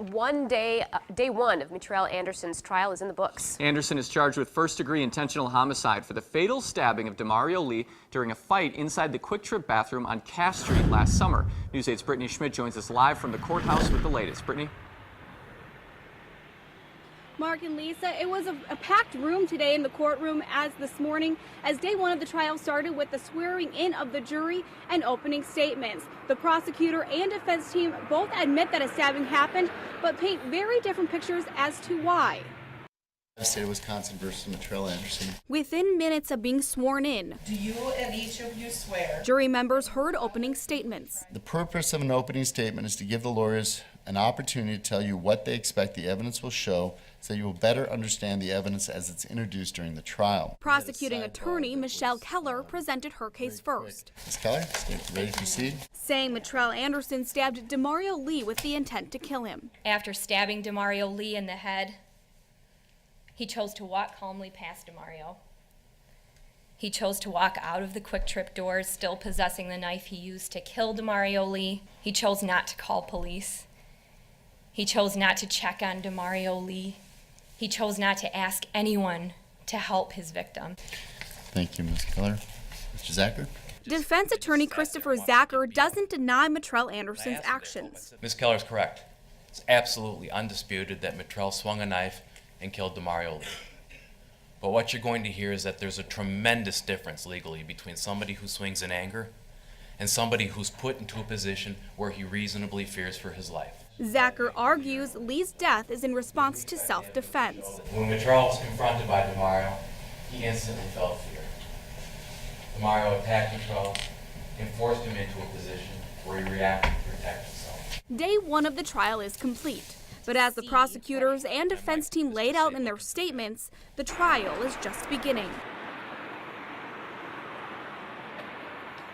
Day one of Mitrel Anderson's trial is in the books. Anderson is charged with first-degree intentional homicide for the fatal stabbing of Demario Lee during a fight inside the Quick Trip bathroom on Cass Street last summer. News 8's Brittany Schmidt joins us live from the courthouse with the latest. Brittany? Mark and Lisa, it was a packed room today in the courtroom as this morning as day one of the trial started with the swearing in of the jury and opening statements. The prosecutor and defense team both admit that a stabbing happened, but paint very different pictures as to why. State of Wisconsin versus Mitrel Anderson. Within minutes of being sworn in, do you and each of you swear? Jury members heard opening statements. The purpose of an opening statement is to give the lawyers an opportunity to tell you what they expect the evidence will show so you will better understand the evidence as it's introduced during the trial. Prosecuting attorney Michelle Keller presented her case first. Ms. Keller, ready to proceed? Saying Mitrel Anderson stabbed Demario Lee with the intent to kill him. After stabbing Demario Lee in the head, he chose to walk calmly past Demario. He chose to walk out of the Quick Trip doors, still possessing the knife he used to kill Demario Lee. He chose not to call police. He chose not to check on Demario Lee. He chose not to ask anyone to help his victim. Thank you, Ms. Keller. Mr. Zacher? Defense attorney Christopher Zacher doesn't deny Mitrel Anderson's actions. Ms. Keller is correct. It's absolutely undisputed that Mitrel swung a knife and killed Demario Lee. But what you're going to hear is that there's a tremendous difference legally between somebody who swings in anger and somebody who's put into a position where he reasonably fears for his life. Zacher argues Lee's death is in response to self-defense. When Mitrel was confronted by Demario, he instantly felt fear. Demario attacked Mitrel and forced him into a position where he reacted to protect himself. Day one of the trial is complete. But as the prosecutors and defense team laid out in their statements, the trial is just beginning.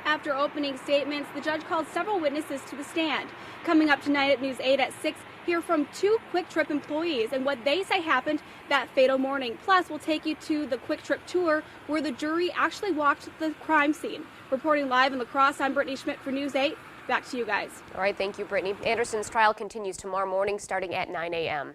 After opening statements, the judge called several witnesses to the stand. Coming up tonight at News 8 at 6, hear from two Quick Trip employees and what they say happened that fatal morning. Plus, we'll take you to the Quick Trip tour where the jury actually walked the crime scene. Reporting live in La Crosse, I'm Brittany Schmidt for News 8. Back to you guys. All right, thank you, Brittany. Anderson's trial continues tomorrow morning starting at 9 a.m.